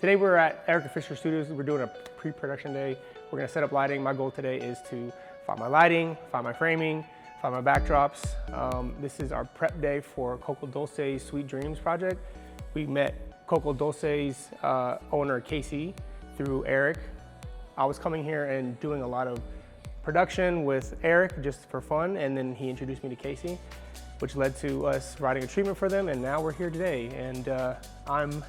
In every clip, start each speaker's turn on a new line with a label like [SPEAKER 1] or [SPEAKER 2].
[SPEAKER 1] Today we're at Eric Fisher Studios. We're doing a pre-production day. We're gonna set up lighting. My goal today is to find my lighting, find my framing, find my backdrops. This is our prep day for Coco Dulce's Sweet Dreams project. We met Coco Dulce's owner, Casey, through Eric. I was coming here and doing a lot of production with Eric just for fun, and then he introduced me to Casey, which led to us writing a treatment for them, and now we're here today. And I'm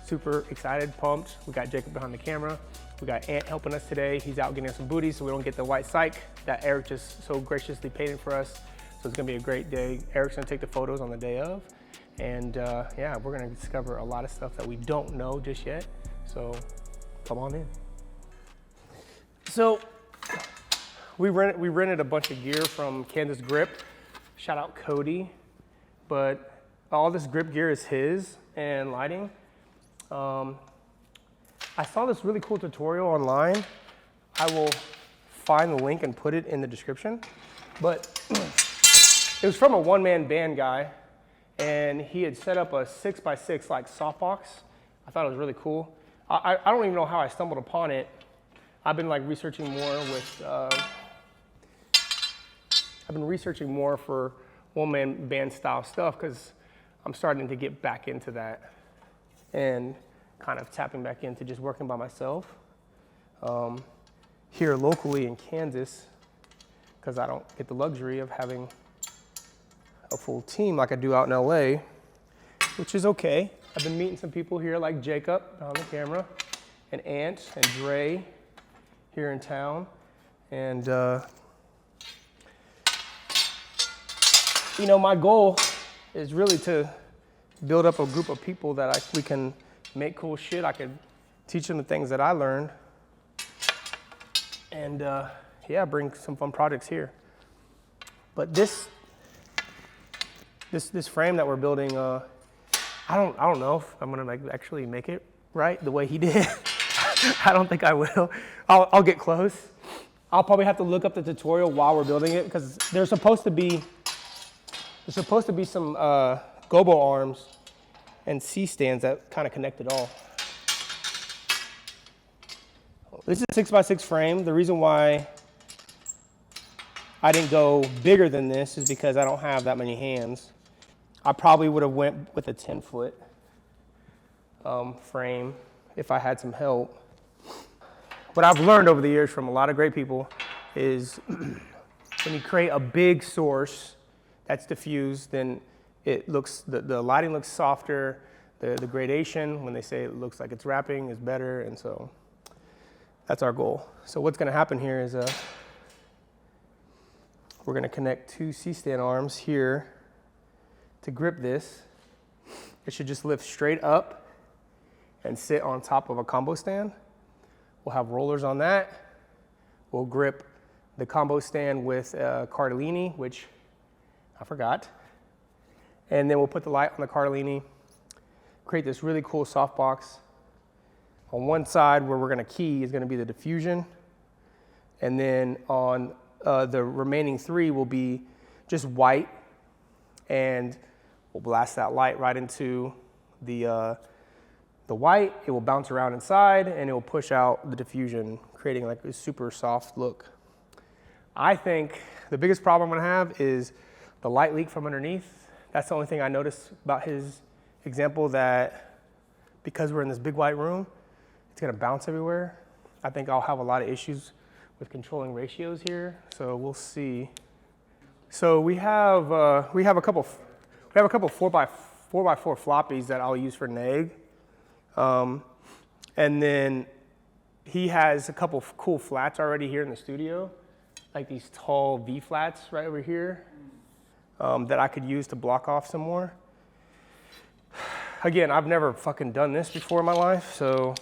[SPEAKER 1] super excited, pumped. We got Jacob behind the camera. We got Ant helping us today. He's out getting us some booties so we don't get the white cyc that Eric just so graciously painted for us. So it's gonna be a great day. Eric's gonna take the photos on the day of. And yeah, we're gonna discover a lot of stuff that we don't know just yet. So come on in. So we rented a bunch of gear from Kansas Grip. Shout out Cody. But all this grip gear is his and lighting. I saw this really cool tutorial online. I will find the link and put it in the description. But it was from a one-man band guy, and he had set up a 6x6 like softbox. I thought it was really cool. I don't even know how I stumbled upon it. I've been like researching more with, I've been researching more for one-man band style stuff because I'm starting to get back into that and kind of tapping back into just working by myself. Here locally in Kansas, because I don't get the luxury of having a full team like I do out in LA, which is okay. I've been meeting some people here like Jacob on the camera, and Ant and Dre here in town. And you know, my goal is really to build up a group of people that we can make cool shit. I could teach them the things that I learned. And yeah, bring some fun projects here. But this frame that we're building, I don't know if I'm gonna like actually make it right the way he did. I don't think I will. I'll get close. I'll probably have to look up the tutorial while we're building it because there's supposed to be some gobo arms and C-stands that kind of connect it all. This is a 6x6 frame. The reason why I didn't go bigger than this is because I don't have that many hands. I probably would have went with a 10-foot frame if I had some help. What I've learned over the years from a lot of great people is when you create a big source that's diffused, then it looks, the lighting looks softer, the gradation, when they say it looks like it's wrapping, is better, and so that's our goal. So what's gonna happen here is we're gonna connect two C-stand arms here to grip this. It should just lift straight up and sit on top of a combo stand. We'll have rollers on that. We'll grip the combo stand with cardellini, which I forgot. And then we'll put the light on the cardellini, create this really cool softbox. On one side where we're gonna key is gonna be the diffusion. And then on the remaining three will be just white, and we'll blast that light right into the white. It will bounce around inside and it will push out the diffusion, creating like a super soft look. I think the biggest problem I'm gonna have is the light leak from underneath. That's the only thing I noticed about his example, that because we're in this big white room, it's gonna bounce everywhere. I think I'll have a lot of issues with controlling ratios here, so we'll see. So we have a couple 4x4 floppies that I'll use for neg. And then he has a couple cool flats already here in the studio, like these tall V flats right over here, that I could use to block off some more. Again, I've never fucking done this before in my life, so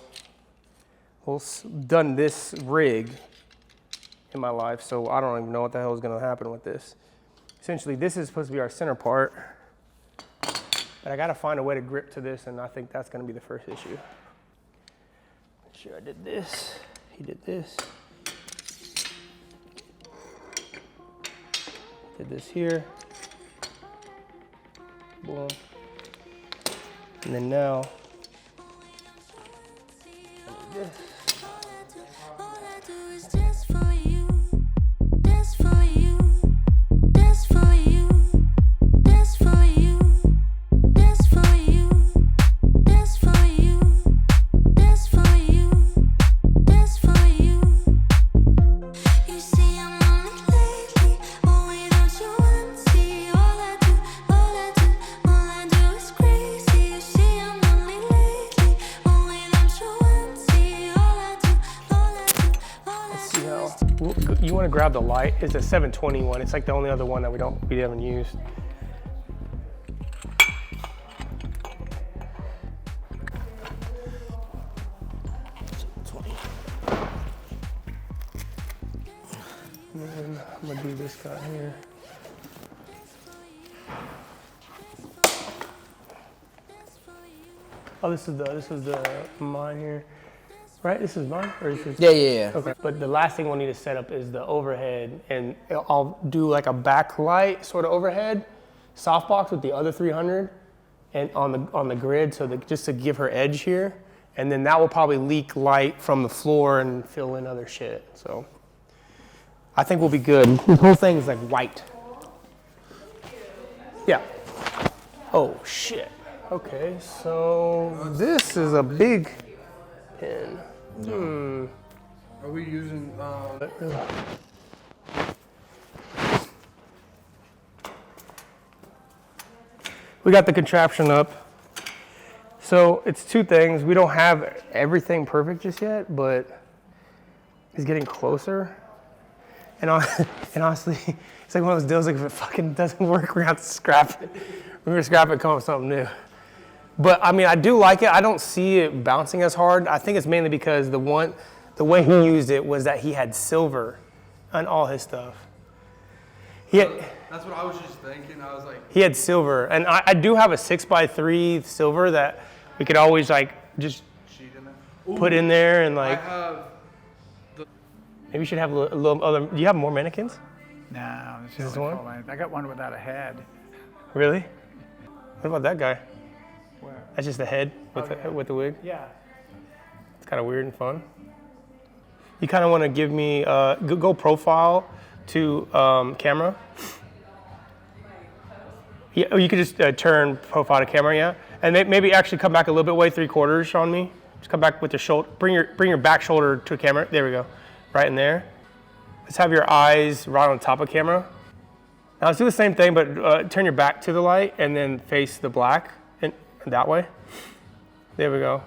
[SPEAKER 1] done this rig in my life, so I don't even know what the hell is gonna happen with this. Essentially, this is supposed to be our center part, but I gotta find a way to grip to this, and I think that's gonna be the first issue. Make sure I did this, he did this. Did this here. Boom. And then now, this. You want to grab the light. It's a 720 one. It's like the only other one that we haven't used. And then I'm gonna do this guy here. Oh, this is the mine here. Right, this is mine, or is this?
[SPEAKER 2] Yeah.
[SPEAKER 1] Okay, but the last thing we'll need to set up is the overhead, and I'll do like a backlight sort of overhead, softbox with the other 300, and on the grid, so that just to give her edge here, and then that will probably leak light from the floor and fill in other shit. So I think we'll be good. This whole thing is like white. Yeah. Oh shit. Okay, so this is a big pin.
[SPEAKER 3] Are we using,
[SPEAKER 1] We got the contraption up. So it's two things. We don't have everything perfect just yet, but it's getting closer. And honestly, it's like one of those deals, like if it fucking doesn't work, we're gonna have to scrap it. We're gonna scrap it and come up with something new. But I mean, I do like it. I don't see it bouncing as hard. I think it's mainly because the way he used it was that he had silver on all his stuff.
[SPEAKER 3] that's what I was just thinking. I was like,
[SPEAKER 1] He had silver, and I do have a 6x3 silver that we could always like just put in there and like.
[SPEAKER 3] I have
[SPEAKER 1] Maybe you should have a little other. Do you have more mannequins?
[SPEAKER 4] No,
[SPEAKER 1] Is this one?
[SPEAKER 4] I got one without a head.
[SPEAKER 1] Really? What about that guy?
[SPEAKER 4] Where?
[SPEAKER 1] That's just the head with the wig.
[SPEAKER 4] Yeah.
[SPEAKER 1] It's kind of weird and fun. You kind of want to give me go profile to camera. Yeah, you could just turn profile to camera, yeah, and maybe actually come back a little bit way 3/4 on me. Just come back with your shoulder. Bring your back shoulder to camera. There we go, right in there. Let's have your eyes right on top of camera. Now let's do the same thing, but turn your back to the light and then face the black and that way. There we go.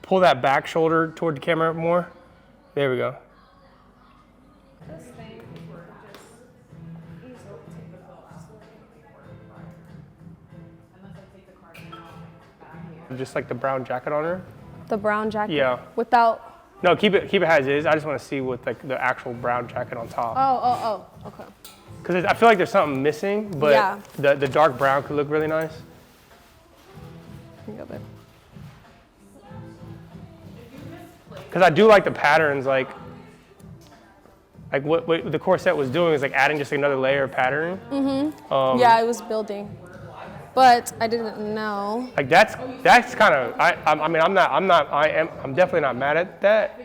[SPEAKER 1] Pull that back shoulder toward the camera more. There we go.
[SPEAKER 5] This thing for just easily take the bill out. Unless I take the card out.
[SPEAKER 1] Just like the brown jacket on her.
[SPEAKER 5] The brown jacket?
[SPEAKER 1] Yeah.
[SPEAKER 5] Without.
[SPEAKER 1] No, keep it as is. I just want to see with like the actual brown jacket on top.
[SPEAKER 5] Oh, okay.
[SPEAKER 1] Because I feel like there's something missing, but
[SPEAKER 5] Yeah.
[SPEAKER 1] the dark brown could look really nice.
[SPEAKER 5] Here you go, babe.
[SPEAKER 1] Because I do like the patterns, like what the corset was doing is like adding just another layer of pattern.
[SPEAKER 5] Mm-hmm. Yeah, I was building, but I didn't know.
[SPEAKER 1] Like that's kind of I'm definitely not mad at that.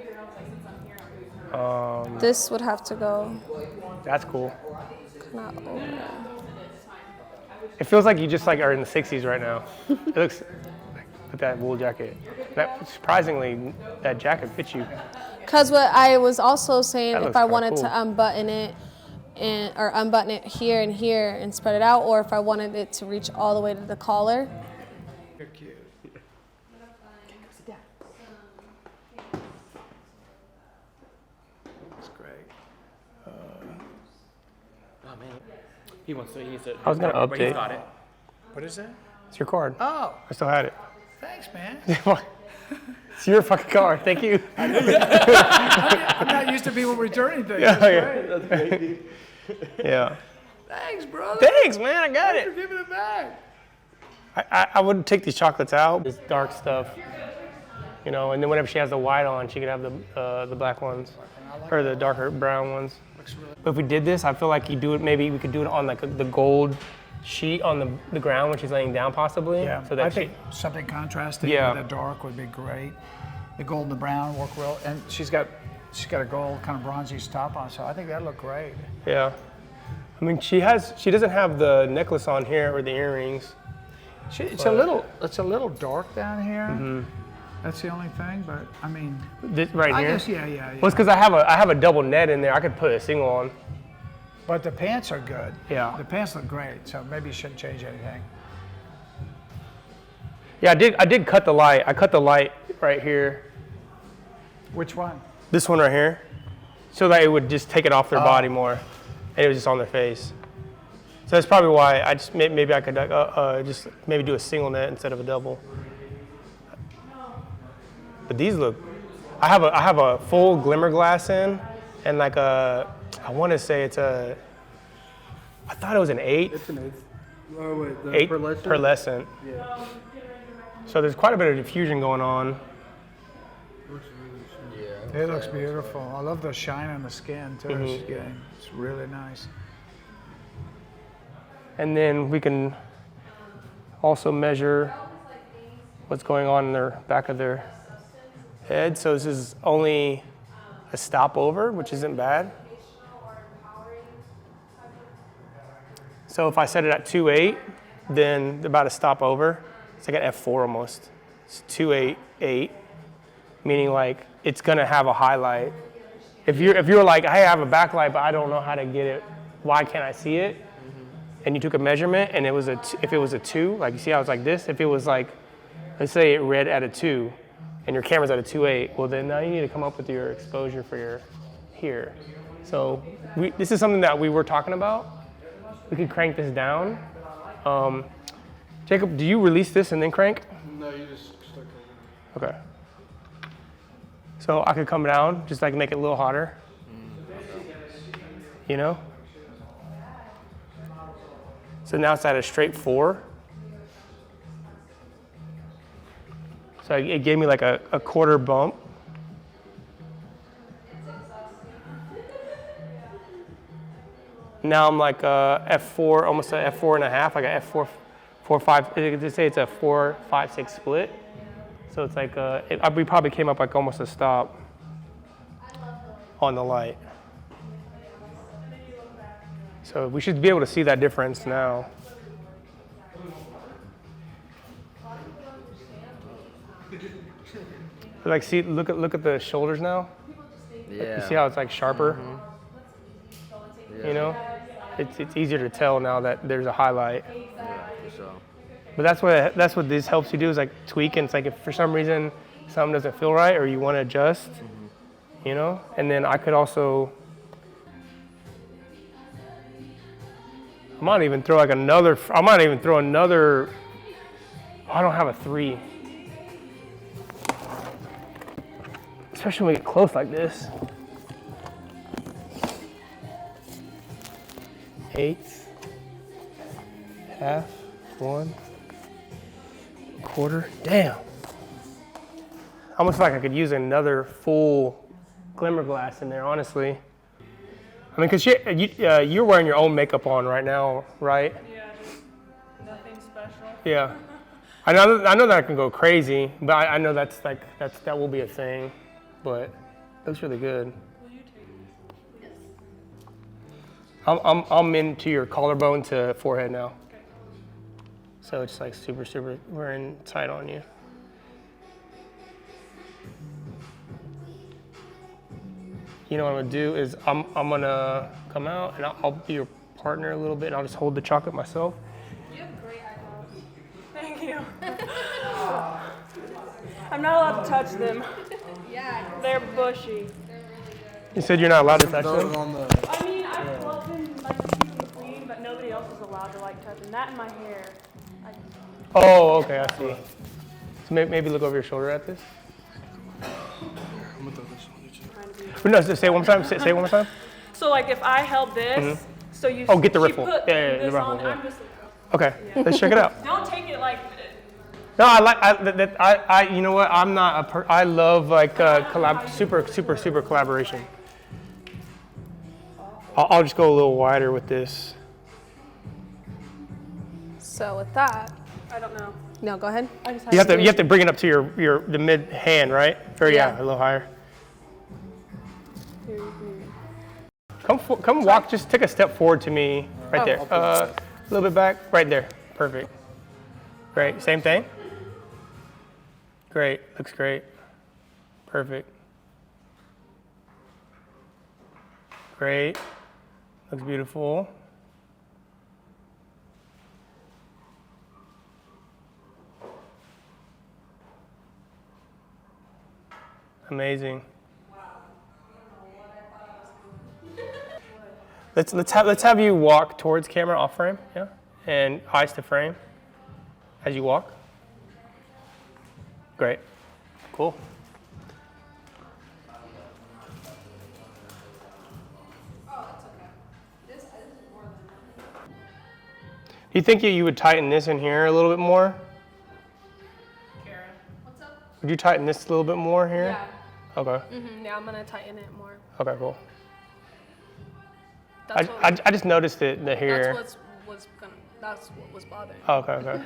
[SPEAKER 5] This would have to go.
[SPEAKER 1] That's cool.
[SPEAKER 5] Not over.
[SPEAKER 1] It feels like you just like are in the 60s right now. It looks with that wool jacket. Surprisingly, that jacket fits you.
[SPEAKER 5] Because what I was also saying,
[SPEAKER 1] That
[SPEAKER 5] if
[SPEAKER 1] looks
[SPEAKER 5] I
[SPEAKER 1] kinda
[SPEAKER 5] wanted
[SPEAKER 1] cool.
[SPEAKER 5] to unbutton it or unbutton it here and spread it out, or if I wanted it to reach all the way to the collar.
[SPEAKER 4] You're cute.
[SPEAKER 2] That's great. Oh man, he needs to.
[SPEAKER 1] I was gonna
[SPEAKER 2] but he's
[SPEAKER 1] update.
[SPEAKER 2] got it.
[SPEAKER 4] What is that?
[SPEAKER 1] It's your card.
[SPEAKER 4] Oh,
[SPEAKER 1] I still had it.
[SPEAKER 4] thanks, man.
[SPEAKER 1] It's your fucking card. Thank you.
[SPEAKER 4] I'm not used to people returning things.
[SPEAKER 1] Yeah,
[SPEAKER 4] That's
[SPEAKER 1] yeah.
[SPEAKER 4] great. That's great.
[SPEAKER 1] Yeah.
[SPEAKER 4] Thanks, brother.
[SPEAKER 1] Thanks, man. I got
[SPEAKER 4] Thanks
[SPEAKER 1] it.
[SPEAKER 4] for giving it back.
[SPEAKER 1] I would take these chocolates out. This dark stuff, you know, and then whenever she has the white on, she could have the black ones or the darker brown ones. But if we did this, I feel like maybe we could do it on like the gold sheet on the ground when she's laying down, possibly.
[SPEAKER 4] Yeah,
[SPEAKER 1] So that
[SPEAKER 4] I think something contrasting
[SPEAKER 1] Yeah.
[SPEAKER 4] with the dark would be great. The gold and the brown work real, and she's got a gold kind of bronzy top on, so I think that'd look great.
[SPEAKER 1] Yeah. I mean, she doesn't have the necklace on here or the earrings.
[SPEAKER 4] It's a little dark down here.
[SPEAKER 1] Mm-hmm.
[SPEAKER 4] That's the only thing, but I mean,
[SPEAKER 1] This right
[SPEAKER 4] I
[SPEAKER 1] here.
[SPEAKER 4] guess yeah.
[SPEAKER 1] Well, it's because I have a double net in there. I could put a single on.
[SPEAKER 4] But the pants are good.
[SPEAKER 1] Yeah.
[SPEAKER 4] The pants look great, so maybe you shouldn't change anything.
[SPEAKER 1] Yeah, I did cut the light. I cut the light right here.
[SPEAKER 4] Which one?
[SPEAKER 1] This one right here, so that it would just take it off their body more, and it was just on their face. So that's probably why I just maybe I could just maybe do a single net instead of a double. But these look. I have a full glimmer glass in, and like I want to say it's a. I thought it was an 8.
[SPEAKER 3] It's an 8. Oh wait, the
[SPEAKER 1] 8
[SPEAKER 3] pearlescent?
[SPEAKER 1] pearlescent.
[SPEAKER 3] Yeah.
[SPEAKER 1] So there's quite a bit of diffusion going on.
[SPEAKER 4] It looks beautiful. I love the shine on the skin too.
[SPEAKER 1] Mhm.
[SPEAKER 4] It's really nice.
[SPEAKER 1] And then we can also measure what's going on in their back of their head. So this is only a stopover, which isn't bad. So if I set it at 2.8, then about a stopover. It's like an F4 almost. It's 2.88, meaning like it's gonna have a highlight. If you're like, hey, I have a backlight, but I don't know how to get it. Why can't I see it? And you took a measurement, and if it was a 2, like you see how it's like this. If it was like, let's say it read at a 2, and your camera's at a 2.8, well then now you need to come up with your exposure for your here. So this is something that we were talking about. We could crank this down. Jacob, do you release this and then crank?
[SPEAKER 3] No, you just stuck it.
[SPEAKER 1] Okay. So I could come down, just like make it a little hotter. You know? So now it's at a straight 4. So it gave me like a quarter bump. Now I'm like F4, almost a F4 and a half, like a F4, 4, 5. They say it's a 4, 5, 6 split. So it's like we probably came up like almost a stop on the light. So we should be able to see that difference now. Like, see, look at the shoulders now.
[SPEAKER 2] Yeah.
[SPEAKER 1] You see how it's like sharper?
[SPEAKER 2] Yeah.
[SPEAKER 1] You know, it's easier to tell now that there's a highlight.
[SPEAKER 2] Yeah, for sure.
[SPEAKER 1] But that's what this helps you do, is like tweak. And it's like if for some reason something doesn't feel right or you want to adjust, you know. And then I could also, I might even throw another. I don't have a 3. Especially when we get close like this. 1/8, half, 1, quarter. Damn. I almost feel like I could use another full glimmer glass in there, honestly. I mean, because you're wearing your own makeup on right now, right?
[SPEAKER 6] Yeah, just nothing special.
[SPEAKER 1] Yeah. I know that I can go crazy, but I know that will be a thing. But it looks really good.
[SPEAKER 6] Will you take this?
[SPEAKER 5] Yes.
[SPEAKER 1] I'm into your collarbone to forehead now.
[SPEAKER 6] Okay.
[SPEAKER 1] So it's like super, we're in tight on you. You know what I'm gonna do is I'm gonna come out and I'll be your partner a little bit, and I'll just hold the chocolate myself.
[SPEAKER 5] You have great eyebrows.
[SPEAKER 6] Thank you. I'm not allowed to touch them.
[SPEAKER 5] Yeah.
[SPEAKER 6] They're bushy.
[SPEAKER 1] You said you're not allowed to touch
[SPEAKER 3] Those
[SPEAKER 1] them?
[SPEAKER 3] on the.
[SPEAKER 6] I mean, I love them like to keep them clean, but nobody else is allowed to like touch them. That and my hair.
[SPEAKER 1] Oh, okay, I see. So maybe look over your shoulder at this.
[SPEAKER 3] I'm gonna throw this on you too.
[SPEAKER 6] Trying to be.
[SPEAKER 1] But no, say it one more time. Say it one more time.
[SPEAKER 6] So like if I held this, so you.
[SPEAKER 1] Oh, get the
[SPEAKER 6] she
[SPEAKER 1] riffle.
[SPEAKER 6] Put
[SPEAKER 1] Yeah, the
[SPEAKER 6] this
[SPEAKER 1] riffle,
[SPEAKER 6] on,
[SPEAKER 1] yeah.
[SPEAKER 6] I'm just.
[SPEAKER 1] Okay, let's check it out.
[SPEAKER 6] Don't take it like.
[SPEAKER 1] No, I you know what? I'm not I love like super collaboration. I'll just go a little wider with this.
[SPEAKER 5] So with that,
[SPEAKER 6] I don't know.
[SPEAKER 5] no, go ahead.
[SPEAKER 6] I just
[SPEAKER 1] You have to bring it up to the mid hand, right? Or yeah, a little higher. Come walk, just take a step forward to me, right there. A little bit back, right there. Perfect. Great, same thing. Great, looks great. Perfect. Great, looks beautiful. Amazing. Let's have you walk towards camera off frame, yeah, and eyes to frame as you walk. Great, cool. Do you think you would tighten this in here a little bit more?
[SPEAKER 5] Karen, what's up?
[SPEAKER 1] Would you tighten this a little bit more here?
[SPEAKER 5] Yeah.
[SPEAKER 1] Okay.
[SPEAKER 5] Yeah, I'm gonna tighten it more.
[SPEAKER 1] Okay, cool.
[SPEAKER 5] That's
[SPEAKER 1] I just noticed it the here.
[SPEAKER 5] That's what was bothering me.
[SPEAKER 1] Oh, okay, okay.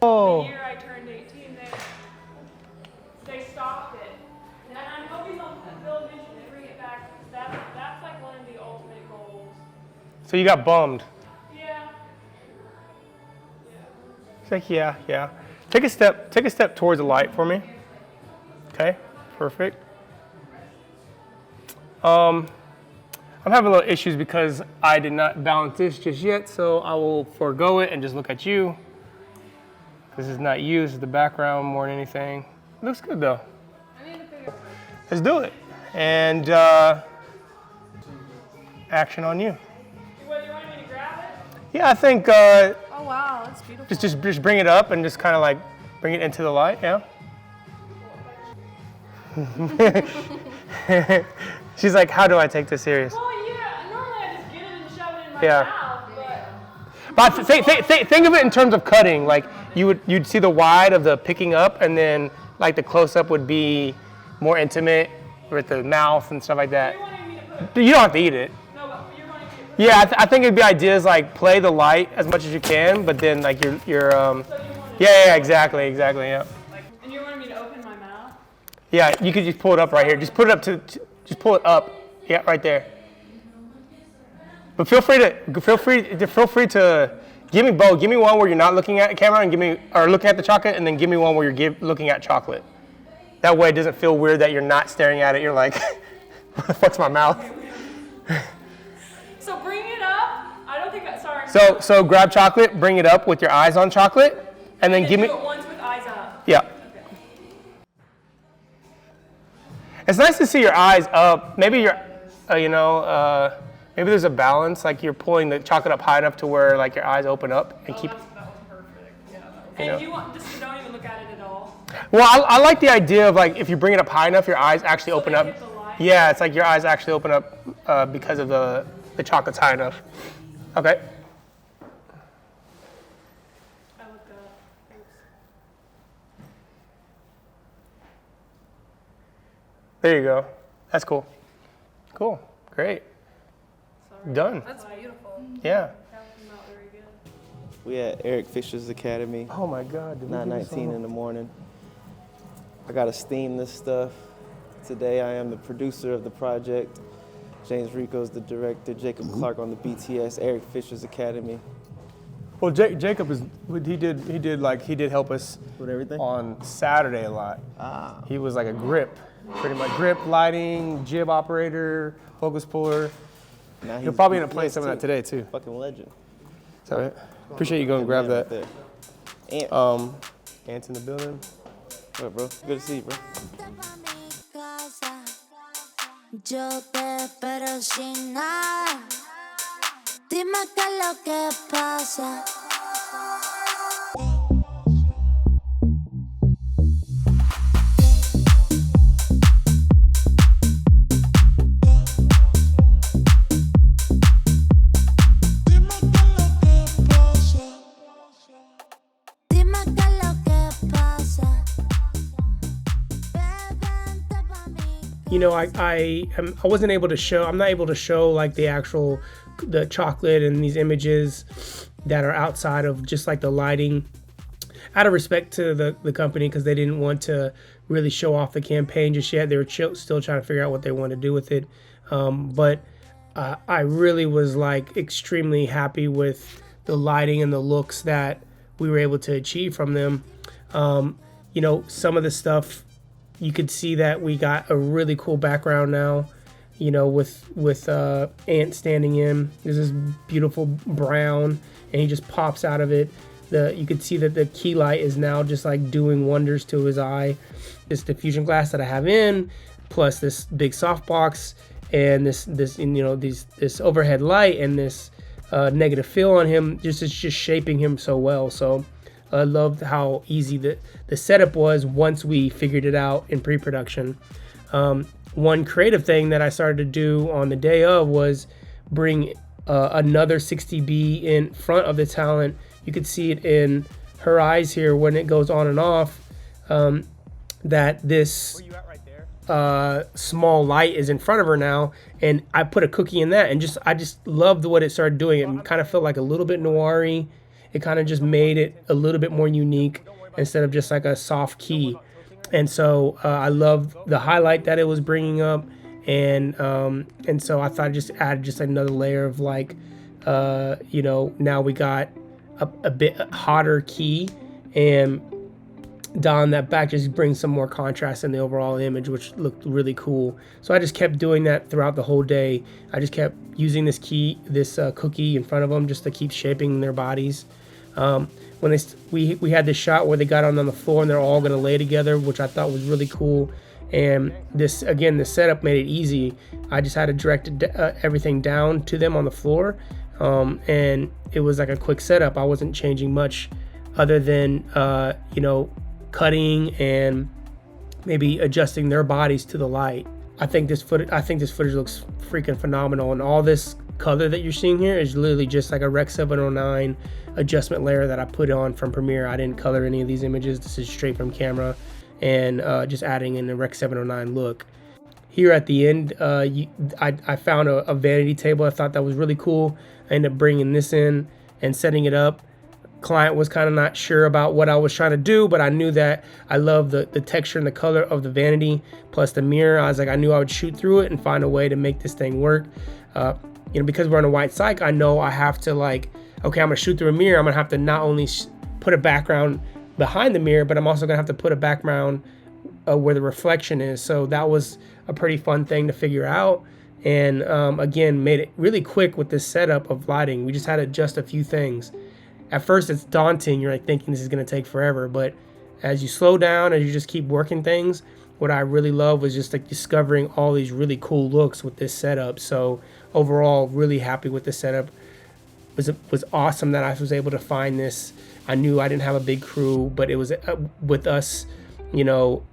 [SPEAKER 6] The year I turned 18, they stopped it. And I'm hoping they'll mention it, bring it back. That's like one of the ultimate goals.
[SPEAKER 1] So you got bummed.
[SPEAKER 6] Yeah.
[SPEAKER 1] It's like, yeah. Take a step towards the light for me. Okay, perfect. I'm having a little issues because I did not balance this just yet, so I will forego it and just look at you. This is not you, this is the background more than anything. It looks good though. Let's do it. And action on you.
[SPEAKER 6] What, you want me to grab it?
[SPEAKER 1] Yeah, I think
[SPEAKER 5] Oh wow, that's beautiful.
[SPEAKER 1] just bring it up and just kind of like bring it into the light, yeah? She's like, how do I take this serious?
[SPEAKER 6] Well, yeah, normally I just get it and shove it in my
[SPEAKER 1] Yeah.
[SPEAKER 6] mouth,
[SPEAKER 1] But think of it in terms of cutting. Like you'd see the wide of the picking up, and then like the close up would be more intimate with the mouth and stuff like that.
[SPEAKER 6] you wanted me to put,
[SPEAKER 1] You don't have to eat it.
[SPEAKER 6] no, but you're going to put,
[SPEAKER 1] Yeah, I think it'd be ideas like play the light as much as you can, but then like yeah, exactly, yeah.
[SPEAKER 6] and you wanted me to open my mouth?
[SPEAKER 1] Yeah, you could just pull it up right here. Just put it up just pull it up. Yeah, right there. But feel free to give me both. Give me one where you're not looking at the camera or looking at the chocolate, and then give me one where you're looking at chocolate. That way it doesn't feel weird that you're not staring at it. You're like, what the fuck's my mouth?
[SPEAKER 6] So bring it up. I don't think sorry.
[SPEAKER 1] So grab chocolate, bring it up with your eyes on chocolate, and then give me.
[SPEAKER 6] Do it once with eyes up.
[SPEAKER 1] Yeah. It's nice to see your eyes up. Maybe you're, maybe there's a balance. Like you're pulling the chocolate up high enough to where like your eyes open up and keep.
[SPEAKER 6] That was perfect. Yeah. And you want just don't even look at it at all.
[SPEAKER 1] Well, I like the idea of like if you bring it up high enough, your eyes actually open
[SPEAKER 6] they
[SPEAKER 1] up.
[SPEAKER 6] hit the light?
[SPEAKER 1] Yeah, it's like your eyes actually open up because of the chocolate's high enough. Okay.
[SPEAKER 6] I looked up. Oops.
[SPEAKER 1] There you go. That's cool. Cool. Great.
[SPEAKER 6] Sorry.
[SPEAKER 1] Done.
[SPEAKER 5] That's beautiful.
[SPEAKER 1] Yeah.
[SPEAKER 6] That came out very good.
[SPEAKER 7] We at Eric Fisher's Academy,
[SPEAKER 1] Oh my God. did we do this
[SPEAKER 7] 9:19
[SPEAKER 1] all?
[SPEAKER 7] in the morning. I gotta steam this stuff. Today I am the producer of the project. James Rico's the director. Jacob Clark on the BTS. Eric Fisher's Academy.
[SPEAKER 1] Well, Jacob he did help us
[SPEAKER 7] With everything?
[SPEAKER 1] on Saturday a lot.
[SPEAKER 7] Ah.
[SPEAKER 1] He was like a grip, pretty much grip, lighting, jib operator, focus puller.
[SPEAKER 7] Now
[SPEAKER 1] He'll probably end up playing some of that today too.
[SPEAKER 7] Fucking legend.
[SPEAKER 1] So appreciate you going and grab
[SPEAKER 7] Right
[SPEAKER 1] that.
[SPEAKER 7] there. Ant.
[SPEAKER 1] Ant's in the building.
[SPEAKER 7] What up, bro? Good to see you, bro.
[SPEAKER 8] Yo te espero sin nada. Dime qué es lo que pasa. Dime qué es lo que pasa. Bebente pa' mí.
[SPEAKER 1] you know, I wasn't able to show, I'm not able to show like the chocolate and these images that are outside of just like the lighting, out of respect to the company, because they didn't want to really show off the campaign just yet. They were still trying to figure out what they want to do with it. But I really was like extremely happy with the lighting and the looks that we were able to achieve from them. You know, some of the stuff, you could see that we got a really cool background now, you know, with Ant standing in. There's this beautiful brown, and he just pops out of it. You could see that the key light is now just like doing wonders to his eye. This diffusion glass that I have in, plus this big softbox, and this you know, this overhead light and this negative fill on him, is just shaping him so well. So I loved how easy the setup was once we figured it out in pre-production. One creative thing that I started to do on the day of was bring another 60B in front of the talent. You could see it in her eyes here when it goes on and off, that this small light is in front of her now, and I put a cookie in that, and I just loved what it started doing. It kind of felt like a little bit noir-y. It kind of just made it a little bit more unique instead of just like a soft key. And so I loved the highlight that it was bringing up, and so I thought I just added just another layer of like, you know, now we got a bit hotter key, and down that back just brings some more contrast in the overall image, which looked really cool. So I just kept doing that throughout the whole day. I just kept using this cookie in front of them just to keep shaping their bodies. When we had this shot where they got on the floor and they're all going to lay together, which I thought was really cool. And this, again, the setup made it easy. I just had to direct everything down to them on the floor, and it was like a quick setup. I wasn't changing much other than you know, cutting and maybe adjusting their bodies to the light. I think this footage looks freaking phenomenal, and all this color that you're seeing here is literally just like a Rec 709 adjustment layer that I put on from Premiere. I didn't color any of these images. This is straight from camera, and just adding in the Rec 709 look. Here at the end, I found a vanity table. I thought that was really cool. I ended up bringing this in and setting it up. Client was kind of not sure about what I was trying to do, but I knew that I love the texture and the color of the vanity plus the mirror. I was like, I knew I would shoot through it and find a way to make this thing work. You know, because we're on a white cyc, I know I have to like, okay, I'm gonna shoot through a mirror. I'm gonna have to not only put a background behind the mirror, but I'm also gonna have to put a background where the reflection is. So that was a pretty fun thing to figure out. And again, made it really quick with this setup of lighting. We just had to adjust a few things. At first it's daunting, you're like thinking this is gonna take forever, but as you slow down, as you just keep working things, what I really love was just like discovering all these really cool looks with this setup. So overall, really happy with the setup. It was awesome that I was able to find this. I knew I didn't have a big crew, but it was with us, you know,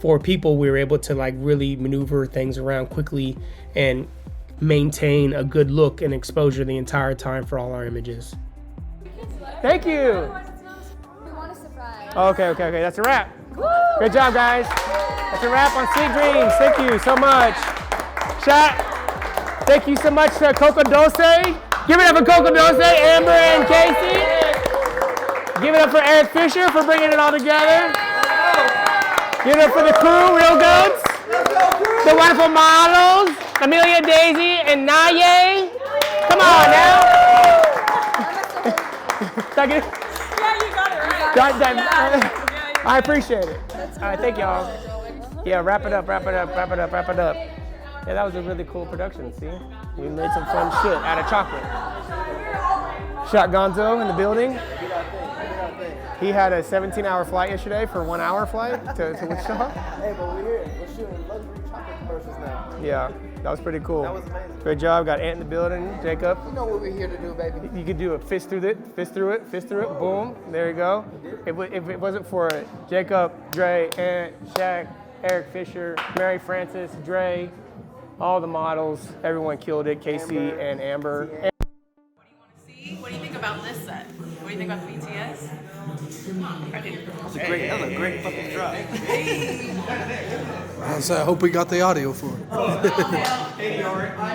[SPEAKER 1] 4 people, we were able to like really maneuver things around quickly and maintain a good look and exposure the entire time for all our images. Thank you.
[SPEAKER 5] We want a surprise.
[SPEAKER 1] Okay, that's a wrap. Good job, guys. That's a wrap on Sweet Dreams. Thank you so much. Chat, thank you so much to Coco Dulce. Give it up for Coco Dulce, Amber, and Casey. Give it up for Eric Fisher for bringing it all together. Give it up for the crew, Real Goats. The wonderful models, Amelia, Daisy, and Naye. Come on now.
[SPEAKER 6] Yeah, you got it right.
[SPEAKER 1] I appreciate it. All right, thank y'all. Yeah, wrap it up. Yeah, that was a really cool production, see? We made some fun shit out of chocolate. Shot Gonzo in the building. He had a 17-hour flight yesterday for a 1-hour flight to Wichita.
[SPEAKER 7] Hey, but we're here. We're shooting luxury chocolate commercials now.
[SPEAKER 1] Yeah, that was pretty cool.
[SPEAKER 7] That was amazing.
[SPEAKER 1] Great job. Got Ant in the building. Jacob.
[SPEAKER 7] You know what we're here to do, baby.
[SPEAKER 1] You could do a fist through it. Boom. There you go. If it wasn't for Jacob, Dre, Ant, Shaq, Eric Fisher, Mary Frances, Dre, all the models, everyone killed it. Casey and Amber.
[SPEAKER 9] What do you think about this set? What do you think about the BTS?
[SPEAKER 7] That was a great fucking drop.
[SPEAKER 3] I hope we got the audio for it.
[SPEAKER 9] Oh, hell.